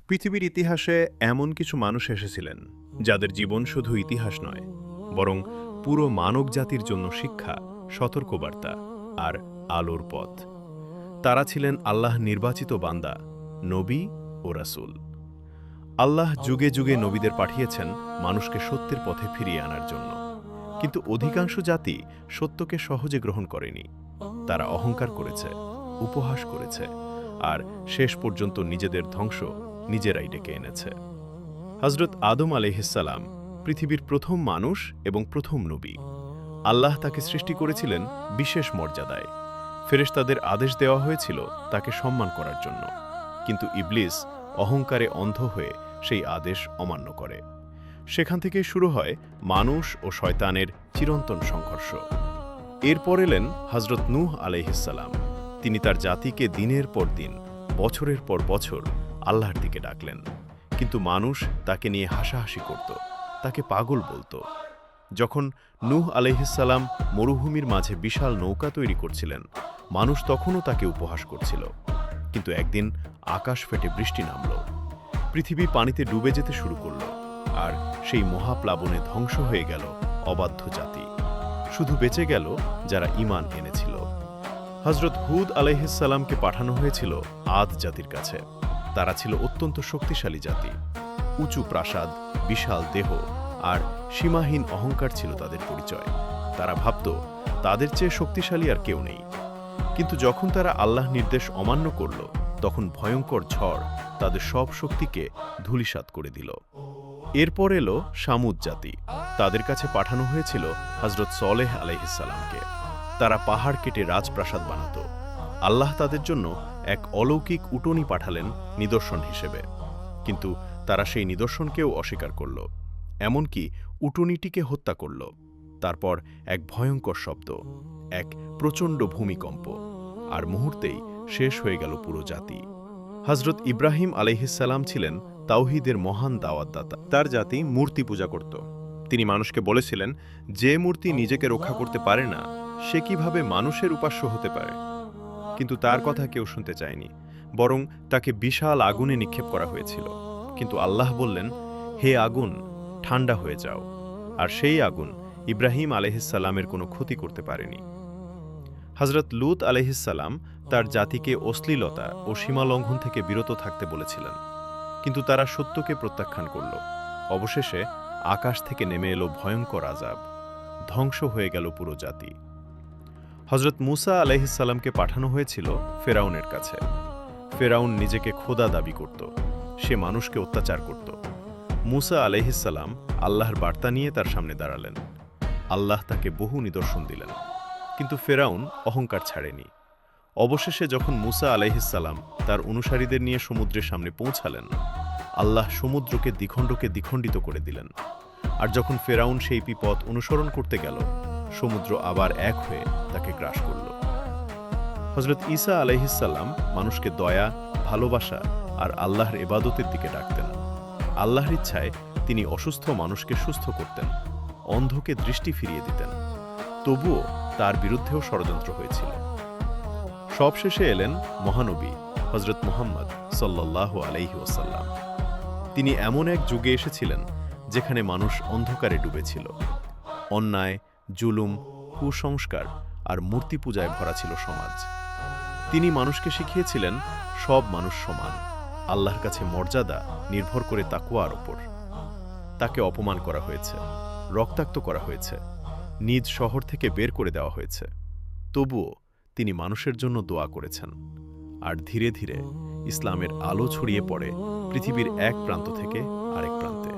পৃথিবীর ইতিহাসে এমন কিছু মানুষ এসেছিলেন যাদের জীবন শুধু ইতিহাস নয়, বরং পুরো মানবজাতির জন্য শিক্ষা, সতর্কবার্তা আর আলোর পথ। তারা ছিলেন আল্লাহ নির্বাচিত বান্দা, নবী ও রাসূল। আল্লাহ যুগে যুগে নবীদের পাঠিয়েছেন মানুষকে সত্যের পথে ফিরিয়ে আনার জন্য। কিন্তু অধিকাংশ জাতি সত্যকে সহজে গ্রহণ করেনি। তারা অহংকার করেছে, উপহাস করেছে, আর শেষ পর্যন্ত নিজেদের ধ্বংস নিজেরাই ডেকে এনেছে। হযরত আদম আলাইহিসসালাম পৃথিবীর প্রথম মানুষ এবং প্রথম নবী। আল্লাহ তাকে সৃষ্টি করেছিলেন বিশেষ মর্যাদায়। ফেরেশতাদের আদেশ দেওয়া হয়েছিল তাকে সম্মান করার জন্য, কিন্তু ইবলিস অহংকারে অন্ধ হয়ে সেই আদেশ অমান্য করে। সেখান থেকে শুরু হয় মানুষ ও শয়তানের চিরন্তন সংঘর্ষ। এরপর এলেন হযরত নূহ আলাইহিসসালাম। তিনি তার জাতিকে দিনের পর দিন, বছরের পর বছর আল্লাহর দিকে ডাকলেন, কিন্তু মানুষ তাকে নিয়ে হাসাহাসি করত, তাকে পাগল বলতো। যখন নূহ আলাইহিসসালাম মরুভূমির মাঝে বিশাল নৌকা তৈরি করছিলেন, মানুষ তখনও তাকে উপহাস করছিল। কিন্তু একদিন আকাশ ফেটে বৃষ্টি নামল, পৃথিবী পানিতে ডুবে যেতে শুরু করল, আর সেই মহাপ্লাবনে ধ্বংস হয়ে গেল অবাধ্য জাতি। শুধু বেঁচে গেল যারা ঈমান এনেছিল। হযরত হুদ আলাইহিসসালামকে পাঠানো হয়েছিল আদ জাতির কাছে। তারা ছিল অত্যন্ত শক্তিশালী জাতি। উঁচু প্রাসাদ, বিশাল দেহ আর সীমাহীন অহংকার ছিল তাদের পরিচয়। তারা ভাবত তাদের চেয়ে শক্তিশালী আর কেউ নেই। কিন্তু যখন তারা আল্লাহর নির্দেশ অমান্য করল, তখন ভয়ঙ্কর ঝড় তাদের সব শক্তিকে ধূলিসাৎ করে দিল। এরপর এলো সামুদ জাতি। তাদের কাছে পাঠানো হয়েছিল হযরত সলেহ আলাইহিসসালামকে। তারা পাহাড় কেটে রাজপ্রাসাদ বানাত। আল্লাহ তাদের জন্য এক অলৌকিক উটনী পাঠালেন নিদর্শন হিসেবে, কিন্তু তারা সেই নিদর্শনকেও অস্বীকার করল, এমনকি উটনীটিকে হত্যা করল। তারপর এক ভয়ঙ্কর শব্দ, এক প্রচণ্ড ভূমিকম্প, আর মুহূর্তেই শেষ হয়ে গেল পুরো জাতি। হযরত ইব্রাহিম আলাইহিসসালাম ছিলেন তাওহীদের মহান দাওয়াতদাতা। তার জাতি মূর্তি পূজা করত। তিনি মানুষকে বলেছিলেন, যে মূর্তি নিজেকে রক্ষা করতে পারে না, সে কিভাবে মানুষের উপাস্য হতে পারে। কিন্তু তার কথা কেউ শুনতে চায়নি, বরং তাকে বিশাল আগুনে নিক্ষেপ করা হয়েছিল। কিন্তু আল্লাহ বললেন, হে আগুন, ঠান্ডা হয়ে যাও। আর সেই আগুন ইব্রাহিম আলাইহিসসালামের কোনো ক্ষতি করতে পারেনি। হযরত লূত আলাইহিসসালাম তার জাতিকে অশ্লীলতা ও সীমালঙ্ঘন থেকে বিরত থাকতে বলেছিলেন, কিন্তু তারা সত্যকে প্রত্যাখ্যান করল। অবশেষে আকাশ থেকে নেমে এলো ভয়ঙ্কর আযাব, ধ্বংস হয়ে গেল পুরো জাতি। হযরত মূসা আলাইহিসসালামকে পাঠানো হয়েছিল ফেরাউনের কাছে। ফেরাউন নিজেকে খোদা দাবি করত, সে মানুষকে অত্যাচার করত। মূসা আলাইহিসসালাম আল্লাহর বার্তা নিয়ে তার সামনে দাঁড়ালেন। আল্লাহ তাকে বহু নিদর্শন দিলেন, কিন্তু ফেরাউন অহংকার ছাড়েনি। অবশেষে যখন মূসা আলাইহিসসালাম তার অনুসারীদের নিয়ে সমুদ্রের সামনে পৌঁছালেন, আল্লাহ সমুদ্রকে দ্বিখণ্ডিত করে দিলেন। আর যখন ফেরাউন সেই পথ অনুসরণ করতে গেল, সমুদ্র আবার এক হয়ে তাকে গ্রাস করল। হযরত ঈসা আলাইহিসসালাম মানুষকে দয়া, ভালোবাসা আর আল্লাহর ইবাদতের দিকে ডাকতেন। আল্লাহর ইচ্ছায় তিনি অসুস্থ মানুষকে সুস্থ করতেন, অন্ধকে দৃষ্টি ফিরিয়ে দিতেন। তবুও তার বিরুদ্ধেও ষড়যন্ত্র হয়েছিল। সবশেষে এলেন মহানবী হযরত মুহাম্মদ সাল্লাল্লাহু আলাইহি ওয়াসাল্লাম। তিনি এমন এক যুগে এসেছিলেন যেখানে মানুষ অন্ধকারে ডুবেছিল। অন্যায়, জুলুম, কুসংস্কার আর মূর্তি পূজায় ভরা ছিল সমাজ। তিনি মানুষকে শিখিয়েছিলেন সব মানুষ সমান, আল্লাহর কাছে মর্যাদা নির্ভর করে তাকওয়ার উপর। তাকে অপমান করা হয়েছে, রক্তাক্ত করা হয়েছে, নিজ শহর থেকে বের করে দেওয়া হয়েছে। তবুও তিনি মানুষের জন্য দোয়া করেছেন, আর ধীরে ধীরে ইসলামের আলো ছড়িয়ে পড়ে পৃথিবীর এক প্রান্ত থেকে আরেক প্রান্তে।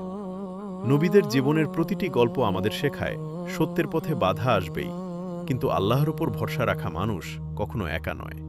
নবীদের জীবনের প্রতিটি গল্প আমাদের শেখায় সত্যের পথে বাধা আসবেই, কিন্তু আল্লাহর উপর ভরসা রাখা মানুষ কখনো একা নয়।